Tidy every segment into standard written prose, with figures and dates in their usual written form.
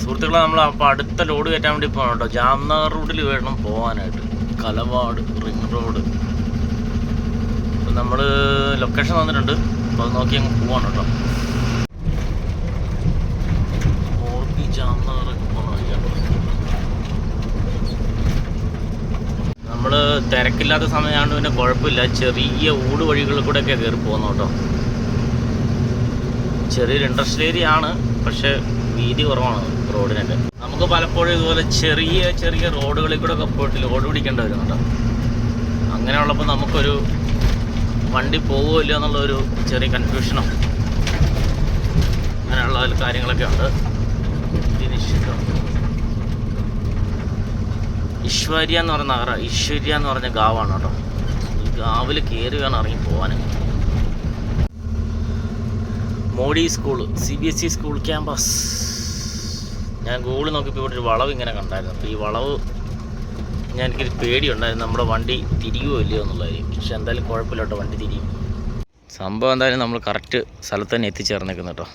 സുഹൃത്തുക്കളെ, നമ്മൾ അപ്പോൾ അടുത്ത ലോഡ് കയറ്റാൻ വേണ്ടി പോകണം കേട്ടോ. ജാംനഗർ റൂട്ടിൽ വേണം പോകാനായിട്ട്. കലവാട് റിംഗ് റോഡ്. അപ്പം നമ്മൾ ലൊക്കേഷൻ തന്നിട്ടുണ്ട്. അപ്പോൾ അത് നോക്കി അങ്ങ് പോവാണ് കേട്ടോ. മോർബി ജാംനഗറൊക്കെ പോകണം വഴിയാട്ടോ. നമ്മൾ തിരക്കില്ലാത്ത സമയമാണ്ട് പിന്നെ കുഴപ്പമില്ല. ചെറിയ ഊട് വഴികളിൽ കൂടെയൊക്കെ കയറി പോകുന്നു കേട്ടോ. ചെറിയൊരു ഇൻഡസ്ട്രിയൽ ഏരിയ ആണ്, പക്ഷേ വീതി കുറവാണ് റോഡിനൊക്കെ. നമുക്ക് പലപ്പോഴും ഇതുപോലെ ചെറിയ ചെറിയ റോഡുകളിൽ കൂടെ ഒക്കെ പോയിട്ട് ലോഡ് പിടിക്കേണ്ടി വരും കേട്ടോ. അങ്ങനെയുള്ളപ്പോൾ നമുക്കൊരു വണ്ടി പോകുമല്ലോ എന്നുള്ളൊരു ചെറിയ കൺഫ്യൂഷനോ അങ്ങനെയുള്ള കാര്യങ്ങളൊക്കെ ഉണ്ട്. ഈശ്വര്യ എന്ന് പറഞ്ഞ നഗരം, ഈശ്വര്യ എന്ന് പറഞ്ഞ ഗാവാണ് കേട്ടോ. ഈ ഗാവിൽ കയറി വേണം ഇറങ്ങി പോകാൻ. Modi school, CBSE school campus. ഞാൻ ഗൂഗിൾ നോക്കിയപ്പോൾ ഇവിടെ ഒരു വളവ് ഇങ്ങനെ കണ്ടായിരുന്നു. അപ്പോൾ ഈ വളവ് എനിക്കൊരു പേടിയുണ്ടായിരുന്നു, നമ്മുടെ വണ്ടി തിരിയുമോ ഇല്ലയോ എന്നുള്ളതായിരിക്കും. പക്ഷെ എന്തായാലും കുഴപ്പമില്ല കേട്ടോ, വണ്ടി തിരിയും. സംഭവം എന്തായാലും നമ്മൾ കറക്റ്റ് സ്ഥലത്ത് തന്നെ എത്തിച്ചേർന്നേക്കുന്നു കേട്ടോ.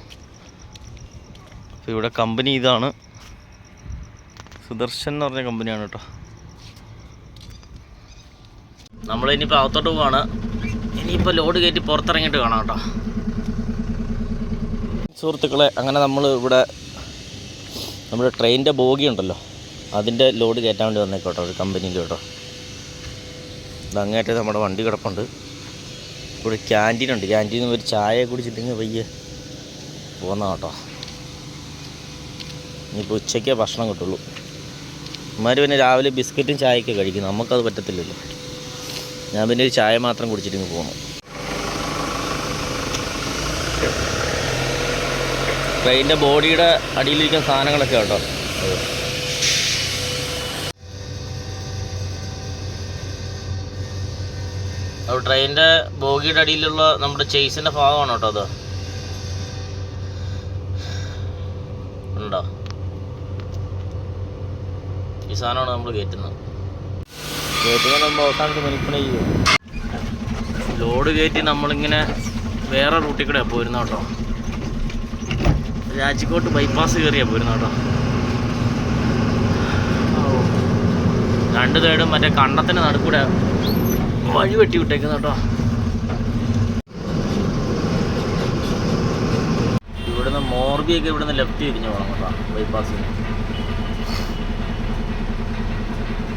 അപ്പോൾ ഇവിടെ കമ്പനി ഇതാണ്, സുദർശൻ എന്ന് പറഞ്ഞ കമ്പനിയാണ് കേട്ടോ. നമ്മളിനിയിപ്പോൾ അകത്തോട്ട് പോവാണ്. ഇനിയിപ്പോൾ ലോഡ് കയറ്റി പുറത്തിറങ്ങിയിട്ട് കാണാം കേട്ടോ. സുഹൃത്തുക്കളെ, അങ്ങനെ നമ്മൾ ഇവിടെ നമ്മുടെ ട്രെയിനിൻ്റെ ബോഗി ഉണ്ടല്ലോ, അതിൻ്റെ ലോഡ് കയറ്റാൻ വേണ്ടി വന്നേക്കോട്ടോ ഒരു കമ്പനിയിൽ കേട്ടോ. ഇത് അങ്ങേറ്റം നമ്മുടെ വണ്ടി കിടപ്പുണ്ട്. ഇവിടെ ക്യാൻറ്റീനുണ്ട്. ക്യാൻറ്റീനിൽ നിന്ന് ഒരു ചായ കുടിച്ചിട്ടെങ്കിൽ വയ്യ പോകുന്ന കേട്ടോ. ഇനിയിപ്പോൾ ഉച്ചയ്ക്കേ ഭക്ഷണം കിട്ടുള്ളൂ. ഇമാർ പിന്നെ രാവിലെ ബിസ്ക്കറ്റും ചായയൊക്കെ കഴിക്കും, നമുക്കത് പറ്റത്തില്ലല്ലോ. ഞാൻ പിന്നെ ഒരു ചായ മാത്രം കുടിച്ചിട്ടിങ്ങ് പോകണം. ട്രെയിനിൻ്റെ ബോഡിയുടെ അടിയിലിരിക്കുന്ന സാധനങ്ങളൊക്കെ കേട്ടോ. അത് ട്രെയിനിൻ്റെ ബോഗിയുടെ അടിയിലുള്ള നമ്മുടെ ചേസിൻ്റെ ഭാഗമാണ് കേട്ടോ. അത് ഉണ്ടോ? ഈ സാധനമാണ് നമ്മൾ കയറ്റുന്നത്. നമ്മൾ അവസാനത്ത് മണിപ്പണി ചെയ്യും. ലോഡ് കയറ്റി നമ്മളിങ്ങനെ വേറെ റൂട്ടിൽ കൂടെ പോരുന്ന കേട്ടോ. രാജിക്കോട്ട് ബൈപ്പാസ് കയറിയാണ് പോരുന്നത് കേട്ടോ. രണ്ട് സൈഡും മറ്റേ കണ്ടത്തിൻ്റെ നടുക്കൂടെ വഴി വെട്ടി വിട്ടേക്കുന്നു കേട്ടോ. ഇവിടുന്ന് മോർബിയൊക്കെ ഇവിടുന്ന് ലെഫ്റ്റ് തിരിഞ്ഞ് പോകണം കേട്ടോ ബൈപ്പാസിന്.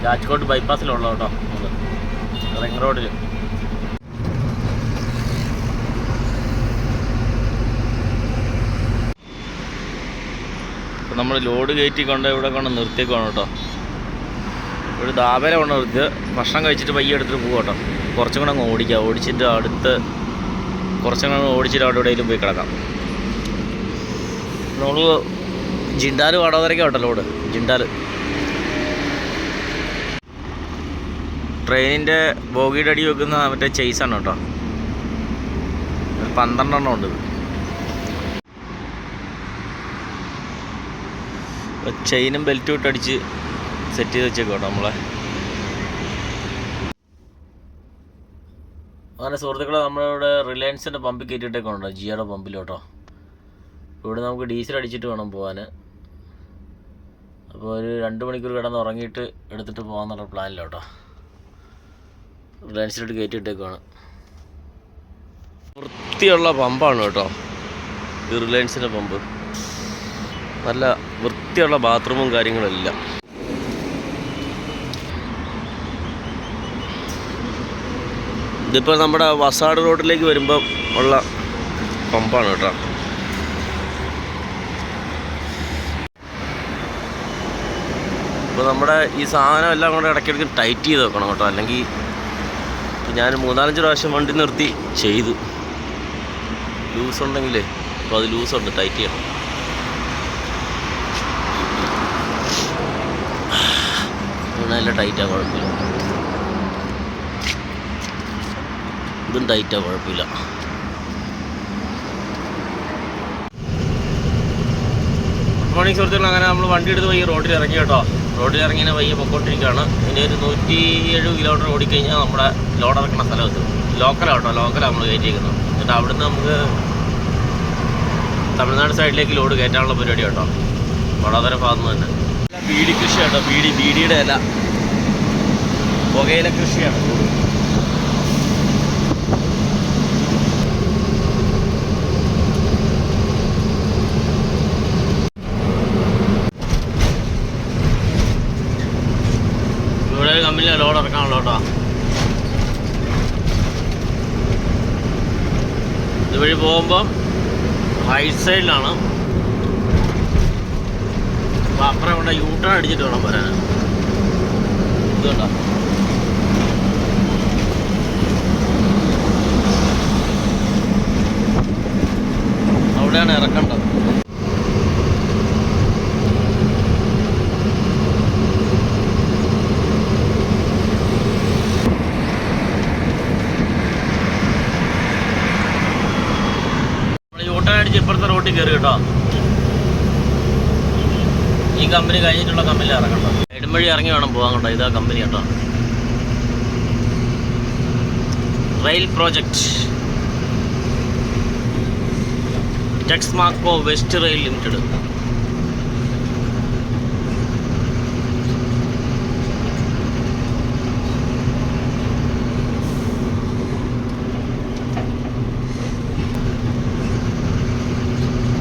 രാജ്കോട്ട് ബൈപ്പാസിലുള്ള കേട്ടോ റിംഗ് റോഡിൽ. ഇപ്പം നമ്മൾ ലോഡ് കയറ്റി കൊണ്ട് ഇവിടെ കൊണ്ട് നിർത്തിയേക്കാണ് കേട്ടോ. ഒരു ദാബേല കൊണ്ട് നിർത്തി ഭക്ഷണം കഴിച്ചിട്ട് പയ്യെ എടുത്തിട്ട് പോകും കേട്ടോ. കുറച്ചും കൂടെ അങ്ങ് ഓടിക്കാം. ഓടിച്ചിട്ട് അടുത്ത് കുറച്ചും കൂടെ ഓടിച്ചിട്ട് അവിടെ എവിടെയെങ്കിലും പോയി കിടക്കാം. നമ്മൾ ജിണ്ടാൽ വടകരയ്ക്കാണ് കേട്ടോ ലോഡ്. ജിണ്ടാൽ ട്രെയിനിൻ്റെ ബോഗിയുടെ അടി വെക്കുന്ന മറ്റേ ചേസാണ് കേട്ടോ. 12 എണ്ണം ഉണ്ട്. ചെയിനും ബെൽറ്റും ഇട്ടടിച്ച് സെറ്റ് ചെയ്ത് വെച്ചേക്കോട്ടോ നമ്മളെ. അങ്ങനെ സുഹൃത്തുക്കളെ, നമ്മളിവിടെ റിലയൻസിൻ്റെ പമ്പിൽ കയറ്റിയിട്ടേക്കുണ്ടോ, ജിയോയുടെ പമ്പിലോട്ടോ. ഇവിടെ നമുക്ക് ഡീസൽ അടിച്ചിട്ട് വേണം പോകാൻ. അപ്പോൾ ഒരു 2 മണിക്കൂർ കിടന്ന് ഉറങ്ങിയിട്ട് എടുത്തിട്ട് പോകാമെന്നുള്ള പ്ലാനിലോട്ടോ. റിലയൻസിലോട്ട് കയറ്റിയിട്ടേക്കുവാണ്. വൃത്തിയുള്ള പമ്പാണ് കേട്ടോ ഈ റിലയൻസിൻ്റെ പമ്പ്. നല്ല വൃത്തിയുള്ള ബാത്റൂമും കാര്യങ്ങളെല്ലാം. ഇതിപ്പോൾ നമ്മുടെ വസാട് റോഡിലേക്ക് വരുമ്പം ഉള്ള പമ്പാണ് കേട്ടോ. ഇപ്പോൾ നമ്മുടെ ഈ സാധനം എല്ലാം കൂടെ ഇടയ്ക്കിടയ്ക്ക് ടൈറ്റ് ചെയ്ത് വെക്കണം കേട്ടോ. അല്ലെങ്കിൽ ഞാൻ 3-4 പ്രാവശ്യം വണ്ടി നിർത്തി ചെയ്തു. ലൂസ് ഉണ്ടെങ്കിലേ അപ്പോൾ അത് ലൂസുണ്ട്, ടൈറ്റ് ചെയ്യണം. നല്ല ടൈറ്റാണ്, കുഴപ്പമില്ല. ഇതും ടൈറ്റാണ്, കുഴപ്പമില്ല. ഗുഡ് മോർണിംഗ് സുഹൃത്തുക്കൾ. അങ്ങനെ നമ്മൾ വണ്ടി എടുത്ത് പോയി റോഡിൽ ഇറങ്ങി കേട്ടോ. റോഡിൽ ഇറങ്ങിയ വയ്യ പൊക്കോണ്ടിരിക്കുകയാണ്. ഇനി ഒരു 107 കിലോമീറ്റർ ഓടിക്കഴിഞ്ഞാൽ നമ്മുടെ ലോഡ് ഇറക്കുന്ന സ്ഥലം എത്തും. ലോക്കലാണ് കേട്ടോ, ലോക്കലാണ് നമ്മൾ കയറ്റിയിരിക്കുന്നത്. എന്നിട്ട് അവിടുന്ന് നമുക്ക് തമിഴ്നാട് സൈഡിലേക്ക് ലോഡ് കയറ്റാനുള്ള പരിപാടി കേട്ടോ. വടകര ഭാഗത്ത് തന്നെ ബീഡി കൃഷിയാട്ടോ. ബീഡിയുടെ ഇല, പുകയില കൃഷിയാണ്. ഇവിടെ കമ്പനിയിലെ ലോഡ് ഇറക്കാനുള്ളൂ കേട്ടോ. ഇതുവഴി പോകുമ്പോൾ റൈറ്റ് സൈഡിലാണ്. അപ്പോൾ അപ്പുറം ഇവിടെ യൂട്ടേൺ അടിച്ചിട്ട് വേണം വരാൻ. ഇതുണ്ടോ, അവിടെയാണ് ഇറക്കേണ്ടത്. യൂട്ടേൺ അടിച്ച് ഇപ്പുറത്തെ റോട്ടിൽ കയറി കേട്ടോ. ഈ കമ്പനി കഴിഞ്ഞിട്ടുള്ള കമ്പനിയിൽ ഇറങ്ങണ്ട. ഇടുംവഴി ഇറങ്ങി വേണം പോകാൻ കേട്ടോ. ഇതാ കമ്പനി കേട്ടോ. Rail project Texmaco west rail limited.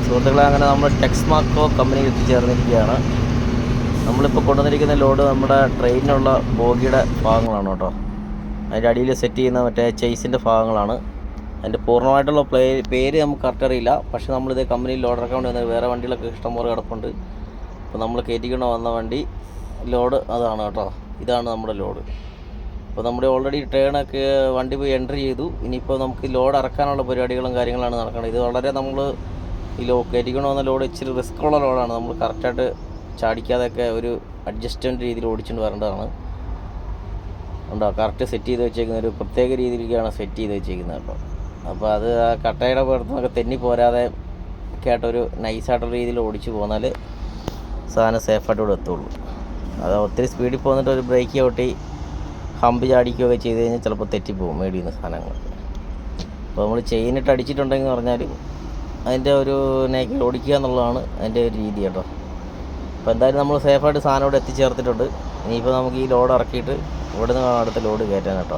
സുഹൃത്തുക്കളെ, അങ്ങനെ നമ്മൾ ടെക്സ്മാക്കോ കമ്പനിയിൽ എത്തിച്ചേർന്നിരിക്കുകയാണ്. നമ്മളിപ്പോൾ കൊണ്ടുവന്നിരിക്കുന്ന ലോഡ് നമ്മുടെ ട്രെയിനിനുള്ള ബോഗിയുടെ ഭാഗങ്ങളാണ് കേട്ടോ. അതിൻ്റെ അടിയിൽ സെറ്റ് ചെയ്യുന്ന മറ്റേ ചേസിൻ്റെ ഭാഗങ്ങളാണ്. അതിൻ്റെ പൂർണ്ണമായിട്ടുള്ള പേര് നമുക്ക് കറക്റ്റ് അറിയില്ല. പക്ഷേ നമ്മളിത് കമ്പനിയിൽ ലോഡ് ഇറക്കാൻ വേണ്ടി വന്നത്, വേറെ വണ്ടികളൊക്കെ ഇഷ്ടംപോലെ കിടപ്പുണ്ട്. അപ്പോൾ നമ്മൾ കയറ്റിക്കൊണ്ട് വന്ന വണ്ടി ലോഡ് അതാണ് കേട്ടോ. ഇതാണ് നമ്മുടെ ലോഡ്. അപ്പോൾ നമ്മുടെ ഓൾറെഡി ട്രെയിനൊക്കെ വണ്ടി പോയി എൻട്രി ചെയ്തു. ഇനിയിപ്പോൾ നമുക്ക് ലോഡ് ഇറക്കാനുള്ള പരിപാടികളും കാര്യങ്ങളാണ് നടക്കുന്നത്. ഇത് വളരെ നമ്മൾ ഈ കയറ്റിക്കൊണ്ട് വന്ന ലോഡ് ഇച്ചിരി റിസ്ക്കുള്ള ലോഡാണ്. നമ്മൾ കറക്റ്റായിട്ട് ചാടിക്കാതെയൊക്കെ ഒരു അഡ്ജസ്റ്റ്മെൻറ്റ് രീതിയിൽ ഓടിച്ചുകൊണ്ട് വരേണ്ടതാണ്. ഉണ്ടോ, കറക്റ്റ് സെറ്റ് ചെയ്ത് വെച്ചേക്കുന്ന ഒരു പ്രത്യേക രീതിയിലേക്കാണ് സെറ്റ് ചെയ്ത് വെച്ചേക്കുന്നത് കേട്ടോ. അപ്പോൾ അത് ആ കട്ടയുടെ പുറത്തുനിന്നൊക്കെ തെന്നി പോരാതെ ഒക്കെ ആയിട്ടൊരു നൈസായിട്ടുള്ള രീതിയിൽ ഓടിച്ച് പോന്നാൽ സാധനം സേഫായിട്ട് ഇവിടെ എത്തുള്ളൂ. അത് ഒത്തിരി സ്പീഡിൽ പോന്നിട്ട് ഒരു ബ്രേക്ക് ചവിട്ടി ഹമ്പ് ചാടിക്കുകയൊക്കെ ചെയ്ത് കഴിഞ്ഞാൽ ചിലപ്പോൾ തെറ്റിപ്പോകും മേടിൽ നിന്ന് സാധനങ്ങൾ. അപ്പോൾ നമ്മൾ ചെയിനിട്ട് അടിച്ചിട്ടുണ്ടെങ്കിൽ പറഞ്ഞാൽ അതിൻ്റെ ഒരു നേക്കിൽ ഓടിക്കുക എന്നുള്ളതാണ് അതിൻ്റെ ഒരു രീതി കേട്ടോ. അപ്പോൾ എന്തായാലും നമ്മൾ സേഫായിട്ട് സാധനം ഇവിടെ എത്തിച്ചേർത്തിട്ടുണ്ട്. ഇനിയിപ്പോൾ നമുക്ക് ഈ ലോഡ് ഇറക്കിയിട്ട് ഇവിടെ നിന്ന് അടുത്ത ലോഡ് കയറ്റാൻ കേട്ടോ.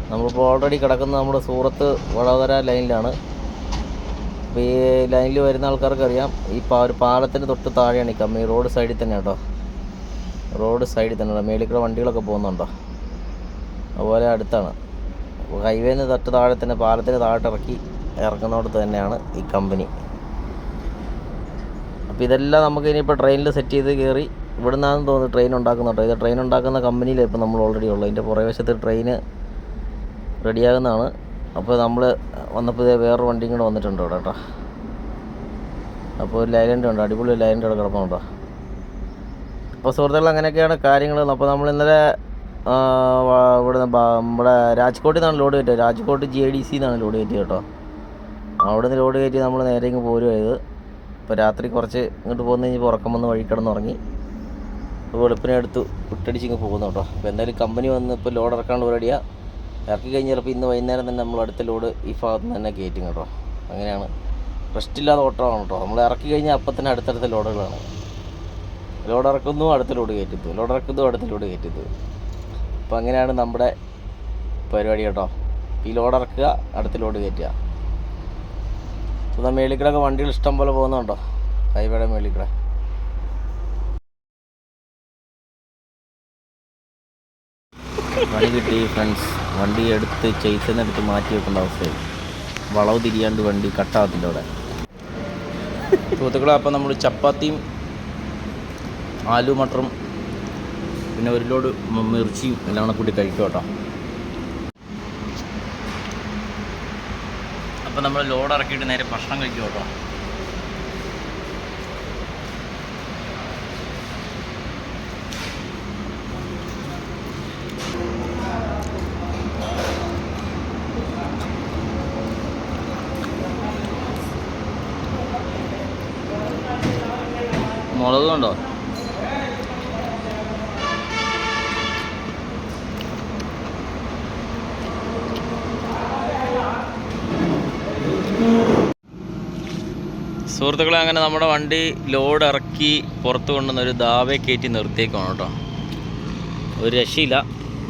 നമ്മളിപ്പോൾ ഓൾറെഡി കിടക്കുന്നത് നമ്മുടെ സൂറത്ത് വടകര ലൈനിലാണ്. അപ്പോൾ ഈ ലൈനിൽ വരുന്ന ആൾക്കാർക്കറിയാം, ഈ ഒരു പാലത്തിന് തൊട്ട് താഴെയാണ് ഈ കമ്പനി. റോഡ് സൈഡിൽ തന്നെ കേട്ടോ. റോഡ് സൈഡിൽ തന്നെ മേളിൽ വണ്ടികളൊക്കെ പോകുന്നുണ്ടോ, അതുപോലെ അടുത്താണ്. ഹൈവേന്ന് തൊട്ട് താഴെ തന്നെ പാലത്തിന് താഴോട്ടിറക്കി ഇറങ്ങുന്നിടത്ത് തന്നെയാണ് ഈ കമ്പനി. അപ്പോൾ ഇതെല്ലാം നമുക്ക് ഇനിയിപ്പോൾ ട്രെയിനിൽ സെറ്റ് ചെയ്ത് കയറി ഇവിടെ നിന്നാണെന്ന് തോന്നുന്നു ട്രെയിൻ ഉണ്ടാക്കുന്നുണ്ടോ. ഇത് ട്രെയിൻ ഉണ്ടാക്കുന്ന കമ്പനിയിലാണ് ഇപ്പോൾ നമ്മൾ ഓൾറെഡി ഉള്ളത്. ഇതിൻ്റെ പുറകുവശത്ത് ട്രെയിന് റെഡിയാകുന്നതാണ്. അപ്പോൾ നമ്മൾ വന്നപ്പോൾ ഇതേ വേറൊരു വണ്ടിയും കൂടെ വന്നിട്ടുണ്ട് ഇവിടെ കേട്ടോ. അപ്പോൾ ഒരു ലൈലൻ്റ് ഉണ്ട്, അടിപൊളി ലൈലൻ്റ് അവിടെ കിടപ്പുണ്ടോ. അപ്പോൾ സുഹൃത്തുക്കൾ, അങ്ങനെയൊക്കെയാണ് കാര്യങ്ങൾ. അപ്പോൾ നമ്മൾ ഇന്നലെ ഇവിടെ നമ്മുടെ രാജ്കോട്ടിൽ നിന്നാണ് ലോഡ് കയറ്റിയത്. രാജ്കോട്ട് JDC എന്നാണ് ലോഡ് കയറ്റിയത് കേട്ടോ. അവിടെ നിന്ന് ലോഡ് കയറ്റി നമ്മൾ നേരെ ഇങ്ങ് പോരുമായത്. ഇപ്പോൾ രാത്രി കുറച്ച് ഇങ്ങോട്ട് പോകുന്ന കഴിഞ്ഞപ്പോൾ ഉറക്കം വന്ന് വഴി കിടന്നുറങ്ങി. വെളുപ്പിനെ എടുത്ത് വിട്ടടിച്ചിങ്ങ് പോകുന്നു കേട്ടോ. അപ്പോൾ എന്തായാലും കമ്പനി വന്ന് ഇപ്പോൾ ലോഡ് ഇറക്കാനുള്ള പരിപാടിയാണ്. ഇറക്കി കഴിഞ്ഞാൽ ചിലപ്പോൾ ഇന്ന് വൈകുന്നേരം തന്നെ നമ്മൾ അടുത്ത ലോഡ് ഈ ഭാഗത്ത് നിന്ന് തന്നെ കയറ്റും കേട്ടോ. അങ്ങനെയാണ്, റെസ്റ്റില്ലാതെ ഓട്ടമാണ് കേട്ടോ. നമ്മൾ ഇറക്കി കഴിഞ്ഞാൽ അപ്പം തന്നെ അടുത്തടുത്ത ലോഡുകളാണ്. ലോഡ് ഇറക്കുന്നു, അടുത്ത ലോഡ് കയറ്റുന്നു, ലോഡ് ഇറക്കുന്നു, അടുത്ത ലോഡ് കയറ്റുന്നു. അപ്പോൾ അങ്ങനെയാണ് നമ്മുടെ പരിപാടി കേട്ടോ. ഈ ലോഡ് ഇറക്കുക, അടുത്ത ലോഡ് കയറ്റുക. അപ്പോൾ മേളിക്കൂടെയൊക്കെ വണ്ടികൾ ഇഷ്ടം പോലെ പോകുന്നുണ്ടോ, ഹൈവേയുടെ മേളിക്കൂടെ. പണി കിട്ടി ഫ്രണ്ട്സ്. വണ്ടി എടുത്ത് ചേസിനെടുത്ത് മാറ്റി വെക്കേണ്ട അവസ്ഥയായി. വളവ് തിരിയാണ്ട് വണ്ടി കട്ടാകത്തില്ല അവിടെ. സുഹൃത്തുക്കളെ, അപ്പോൾ നമ്മൾ ചപ്പാത്തിയും ആലു മട്ടറും പിന്നെ ഒരു ലോഡ് മിർച്ചിയും എല്ലാം കൂടി കഴിക്കും കേട്ടോ. അപ്പോൾ നമ്മൾ ലോഡ് ഇറക്കിയിട്ട് നേരെ ഭക്ഷണം കഴിക്കും കേട്ടോ. മുളക് കണ്ടോ, സുഹൃത്തുക്കളെ, അങ്ങനെ നമ്മുടെ വണ്ടി ലോഡ് ഇറക്കി പുറത്ത് കൊണ്ടുവന്ന ഒരു ദാവേ കയറ്റി നിർത്തിയേക്കാണ് കേട്ടോ. ഒരു രക്ഷയില്ല.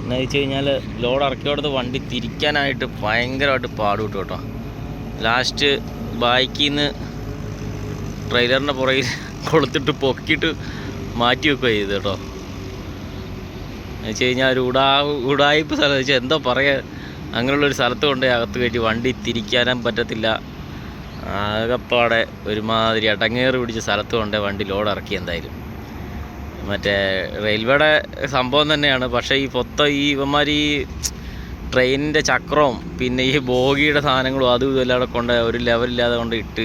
എന്ന് വെച്ച് കഴിഞ്ഞാൽ ലോഡ് ഇറക്കിയോടത്ത് വണ്ടി തിരിക്കാനായിട്ട് ഭയങ്കരമായിട്ട് പാടുവിട്ടു കേട്ടോ. ലാസ്റ്റ് ബാക്കിൽ നിന്ന് ട്രെയിലറിൻ്റെ പുറകിൽ കൊളുത്തിട്ട് പൊക്കിയിട്ട് മാറ്റി വെക്കുക ചെയ്ത് കേട്ടോ. എന്ന് വെച്ച് കഴിഞ്ഞാൽ ഒരു ഉടായ്പ സ്ഥലം വെച്ചാൽ എന്തോ പറയുക, അങ്ങനെയുള്ളൊരു സ്ഥലത്ത് കൊണ്ടുപോയി അകത്ത് കയറ്റി വണ്ടി തിരിക്കാനും പറ്റത്തില്ല. ആകപ്പാടെ ഒരുമാതിരി അടങ്ങേറി പിടിച്ച സ്ഥലത്ത് കൊണ്ടുപോയി വണ്ടി ലോഡ് ഇറക്കി. എന്തായാലും മറ്റേ റെയിൽവേയുടെ സംഭവം തന്നെയാണ്. പക്ഷേ ഈ ഇവന്മാർ ഈ ട്രെയിനിൻ്റെ ചക്രവും പിന്നെ ഈ ബോഗിയുടെ സാധനങ്ങളും അതും ഇതെല്ലാം കൊണ്ട് ഒരു ലെവലില്ലാതെ കൊണ്ട് ഇട്ട്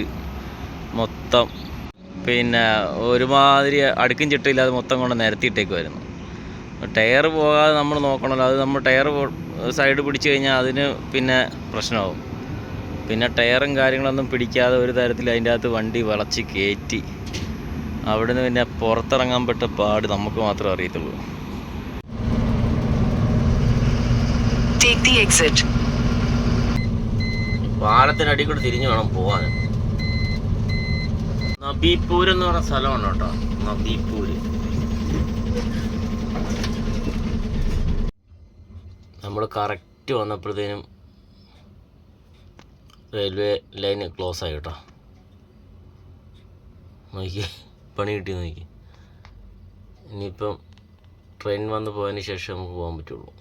മൊത്തം പിന്നെ ഒരുമാതിരി അടുക്കും ചിട്ടയില്ലാതെ മൊത്തം കൊണ്ട് നിരത്തിയിട്ടേക്കുമായിരുന്നു. ടയർ പോകാതെ നമ്മൾ നോക്കണമല്ലോ. അത് നമ്മൾ ടയർ സൈഡ് പിടിച്ചു കഴിഞ്ഞാൽ അതിന് പിന്നെ പ്രശ്നമാവും. പിന്നെ ടയറും കാര്യങ്ങളൊന്നും പിടിക്കാതെ ഒരു തരത്തിൽ അതിൻ്റെ അകത്ത് വണ്ടി വളച്ച് കയറ്റി അവിടുന്ന് പിന്നെ പുറത്തിറങ്ങാൻ പെട്ട പാട് നമുക്ക് മാത്രമേ അറിയത്തുള്ളൂ. പാലത്തിനടി കൂടെ തിരിഞ്ഞു വേണം പോകാൻ. നബീപൂർ എന്ന് പറഞ്ഞ സ്ഥലമാണ് കേട്ടോ. നബീപൂര് നമ്മൾ കറക്റ്റ് വന്നപ്പോഴത്തേനും റെയിൽവേ ലൈന് ക്ലോസ് ആയി കേട്ടോ. നോക്കി പണി കിട്ടി നോക്കി. ഇനിയിപ്പം ട്രെയിൻ വന്ന് പോയതിന് ശേഷം നമുക്ക് പോകാൻ പറ്റുള്ളൂ.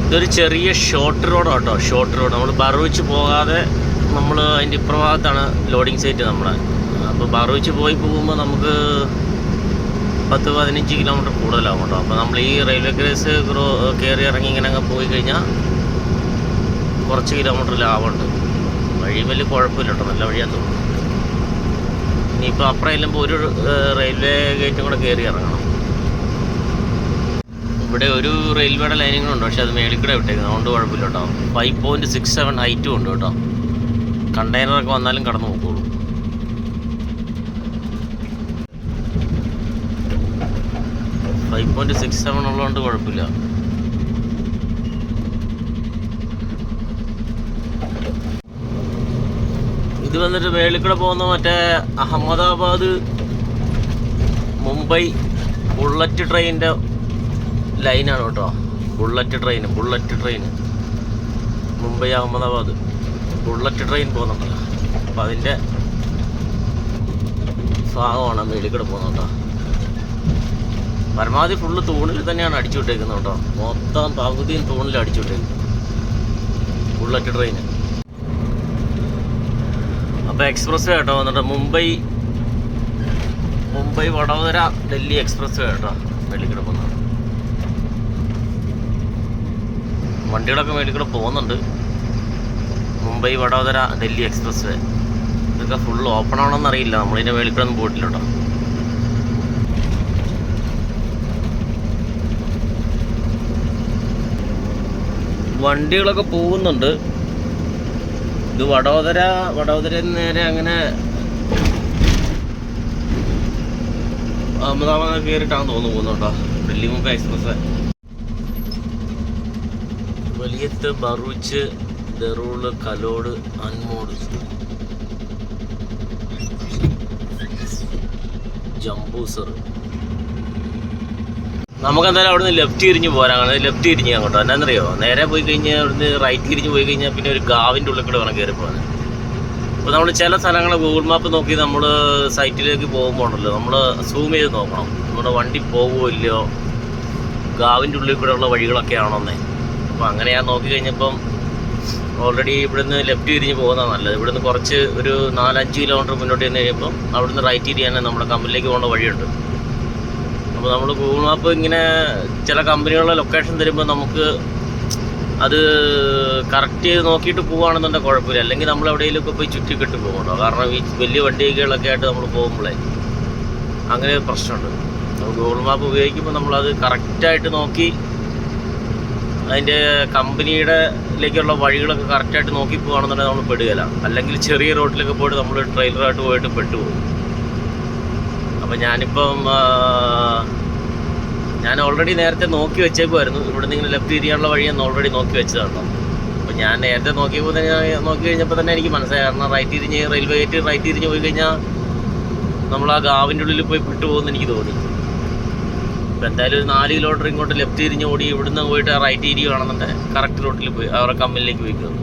ഇതൊരു ചെറിയ ഷോർട്ട് റോഡ് കേട്ടോ. ഷോർട്ട് റോഡ് നമ്മൾ ബറൂച്ച് പോകാതെ നമ്മൾ അതിൻ്റെ ഇപ്പുറഭാഗത്താണ് ലോഡിങ് സൈറ്റ് നമ്മളെ. അപ്പോൾ ബറൂച്ച് പോകുമ്പോൾ നമുക്ക് 10-15 കിലോമീറ്റർ കൂടുതലാവും കേട്ടോ. അപ്പോൾ നമ്മൾ ഈ റെയിൽവേ ക്രേസ് കയറി ഇറങ്ങി ഇങ്ങനെ അങ്ങ് പോയി കഴിഞ്ഞാൽ കുറച്ച് കിലോമീറ്റർ ലാഭമുണ്ട്. വഴി വലിയ കുഴപ്പമില്ല കേട്ടോ, നല്ല വഴിയാന്ന് തോന്നുന്നു. ഇനിയിപ്പോൾ അപ്പുറം ചെല്ലുമ്പോൾ ഒരു റെയിൽവേ ഗേറ്റും കൂടെ കയറി ഇറങ്ങണം. ഇവിടെ ഒരു റെയിൽവേയുടെ ലൈനിങ്ങുണ്ട്, പക്ഷെ അത് മേളിക്കൂടെ വിട്ടേക്കുന്നത്, അതുകൊണ്ട് കുഴപ്പമില്ല കേട്ടോ. 5.67 ഹൈറ്റും ഉണ്ട് കേട്ടോ. കണ്ടെയ്നറൊക്കെ വന്നാലും കടന്നു നോക്കുള്ളൂ. ഉള്ളതുകൊണ്ട് കുഴപ്പമില്ല. ഇത് വന്നിട്ട് മേളിക്കൂടെ പോകുന്ന മറ്റേ അഹമ്മദാബാദ് മുംബൈ ബുള്ളറ്റ് ട്രെയിനിൻ്റെ ലൈനാണ് കേട്ടോ. Bullet train Mumbai Ahmedabad bullet train പോകുന്നുണ്ടല്ലോ. അപ്പം അതിൻ്റെ ഭാഗമാണ് മേളിക്കൂടെ പോകുന്നത് കേട്ടോ. പരമാവധി ഫുള്ള് തൂണിൽ തന്നെയാണ് അടിച്ചു വിട്ടേക്കുന്നത് കേട്ടോ. മൊത്തം പകുതിയും തൂണിൽ അടിച്ചു വിട്ടേക്കുന്നത് ബുള്ളറ്റ് ട്രെയിൻ. അപ്പോൾ എക്സ്പ്രസ് വേ കേട്ടോ വന്നിട്ട് മുംബൈ വഡോദര ഡൽഹി എക്സ്പ്രസ് വേ കേട്ടോ മേളിക്കൂടെ പോകുന്നത്. വണ്ടികളൊക്കെ മേളിക്കൂടെ പോകുന്നുണ്ട്. മുംബൈ വഡോദര ഡൽഹി എക്സ്പ്രസ് വേ ഇതൊക്കെ ഫുള്ള് ഓപ്പൺ ആണോന്ന് അറിയില്ല. നമ്മളിതിൻ്റെ മേളിക്കൂടെ ഒന്നും പോയിട്ടില്ല കേട്ടോ. വണ്ടികളൊക്കെ പോകുന്നുണ്ട്. ഇത് വഡോദരയിൽ നേരെ അങ്ങനെ അഹമ്മദാബാദ് കയറിയിട്ടാണ് തോന്നുന്നു പോകുന്നത് കേട്ടോ. Delhi Mumbai expressway. വലിയത്ത്, ബറൂച്ച്, ദറൂള്, കലോട്, അൻമോട്, ജംബൂസർ. നമുക്കെന്തായാലും അവിടുന്ന് ലെഫ്റ്റ് തിരിഞ്ഞ് പോരാൻ. ലെഫ്റ്റ് തിരിഞ്ഞ് അങ്ങോട്ടോ. എന്നാന്നറിയോ, നേരെ പോയി കഴിഞ്ഞാൽ അവിടുന്ന് റൈറ്റ് തിരിഞ്ഞ് പോയി കഴിഞ്ഞാൽ പിന്നെ ഒരു ഗാവിൻ്റെ ഉള്ളിൽ കൂടെ വേണം കയറി പോകാൻ. അപ്പോൾ നമ്മൾ ചില സ്ഥലങ്ങൾ ഗൂഗിൾ മാപ്പ് നോക്കി നമ്മൾ സൈറ്റിലേക്ക് പോകുമ്പോൾ ഉണ്ടല്ലോ, നമ്മൾ സൂം ചെയ്ത് നോക്കണം നമ്മുടെ വണ്ടി പോകുമോ ഇല്ലയോ, ഗാവിൻ്റെ ഉള്ളിൽ കൂടെ ഉള്ള വഴികളൊക്കെ ആണോന്നേ. അപ്പോൾ അങ്ങനെ ഞാൻ നോക്കി കഴിഞ്ഞപ്പം ഓൾറെഡി ഇവിടുന്ന് ലെഫ്റ്റ് തിരിഞ്ഞ് പോകുന്നതാണ് നല്ലത്. ഇവിടുന്ന് കുറച്ച് ഒരു 4-5 കിലോമീറ്റർ മുന്നോട്ട് ചെന്ന് കഴിയുമ്പം അവിടുന്ന് റൈറ്റ് തിരിയാൻ നമ്മുടെ കമ്പനിയിലേക്ക് പോകേണ്ട വഴിയുണ്ട്. അപ്പോൾ നമ്മൾ ഗൂഗിൾ മാപ്പ് ഇങ്ങനെ ചില കമ്പനികളുടെ ലൊക്കേഷൻ തരുമ്പോൾ നമുക്ക് അത് കറക്റ്റ് ചെയ്ത് നോക്കിയിട്ട് പോവുകയാണെന്നുണ്ടെങ്കിൽ കുഴപ്പമില്ല. അല്ലെങ്കിൽ നമ്മൾ എവിടെയെങ്കിലുമൊക്കെ പോയി ചുറ്റിക്കെട്ട് പോകുന്നുണ്ടോ. കാരണം ഈ വലിയ വണ്ടികളൊക്കെ ആയിട്ട് നമ്മൾ പോകുമ്പോഴേ അങ്ങനെ ഒരു പ്രശ്നമുണ്ട്. നമ്മൾ ഗൂഗിൾ മാപ്പ് ഉപയോഗിക്കുമ്പോൾ നമ്മളത് കറക്റ്റായിട്ട് നോക്കി അതിൻ്റെ കമ്പനിയുടെയിലേക്കുള്ള വഴികളൊക്കെ കറക്റ്റായിട്ട് നോക്കി പോകുകയാണെന്നുണ്ടെങ്കിൽ നമ്മൾ പെടുകയില്ല. അല്ലെങ്കിൽ ചെറിയ റോഡിലൊക്കെ പോയിട്ട് നമ്മൾ ട്രെയിലറായിട്ട് പോയിട്ട് പെട്ടുപോകും. അപ്പം ഞാൻ ഓൾറെഡി നേരത്തെ നോക്കി വെച്ചേക്കുമായിരുന്നു. ഇവിടെ നിന്ന് ലെഫ്റ്റ് തിരിയാനുള്ള വഴി ഞാൻ ഓൾറെഡി നോക്കി വെച്ചതാണ്. അപ്പോൾ ഞാൻ നേരത്തെ നോക്കി കഴിഞ്ഞപ്പോൾ തന്നെ എനിക്ക് മനസ്സിലായി. കാരണം റെയിൽവേ ഗേറ്റ് റൈറ്റ് തിരിഞ്ഞ് പോയി കഴിഞ്ഞാൽ നമ്മൾ ആ ഗാവിൻ്റെ ഉള്ളിൽ പോയി പെട്ടുപോകുമെന്ന് എനിക്ക് തോന്നി. അപ്പോൾ എന്തായാലും ഒരു 4 കിലോമീറ്റർ ഇങ്ങോട്ട് ലെഫ്റ്റ് തിരിഞ്ഞ് ഓടി ഇവിടുന്ന് പോയിട്ട് റൈറ്റ് തിരിയുകയാണെന്നുണ്ടെങ്കിൽ കറക്റ്റ് റോട്ടിൽ പോയി അവരുടെ കമ്പനിയിലേക്ക് പോയിക്കുന്നു.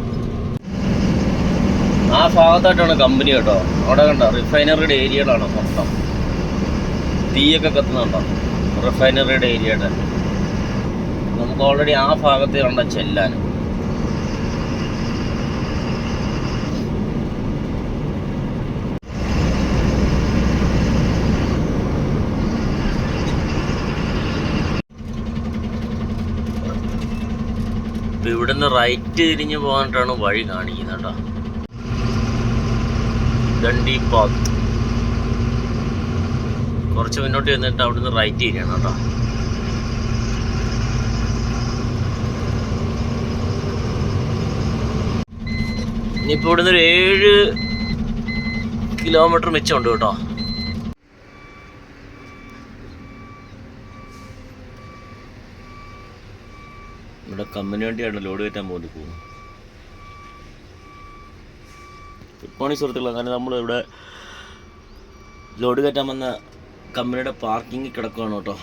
ആ ഭാഗത്തായിട്ടാണ് കമ്പനി കേട്ടോ. അവിടെ കണ്ടോ റിഫൈനറിയുടെ ഏരിയകളാണ് മൊത്തം. തീയൊക്കെ കത്തുന്നുണ്ടോ റിഫൈനറിയുടെ ഏരിയയുടെ. നമുക്ക് ഓൾറെഡി ആ ഭാഗത്ത് കണ്ട ചെല്ലാൻ. ഇവിടുന്ന് റൈറ്റ് തിരിഞ്ഞ് പോകാനായിട്ടാണ് വഴി കാണിക്കുന്നത് കേട്ടോ. ദണ്ഡി പാത്ത് കുറച്ച് മുന്നോട്ട് ചെന്നിട്ട് അവിടുന്ന് റൈറ്റ് തിരിയണം കേട്ടോ. ഇനിയിപ്പോൾ ഇവിടുന്ന് ഒരു 7 കിലോമീറ്റർ മിച്ചമുണ്ട് കേട്ടോ. ഇവിടെ കമ്പനി വണ്ടിയാണ് ലോഡ് കയറ്റാൻ വേണ്ടി പോകുന്നത്. ഗുഡ് മോർണിംഗ് സുഹൃത്തുക്കളെ. അങ്ങനെ നമ്മളിവിടെ ലോഡ് കയറ്റാൻ വന്ന കമ്പനിയുടെ പാർക്കിങ്ങിൽ കിടക്കുകയാണ് കേട്ടോ.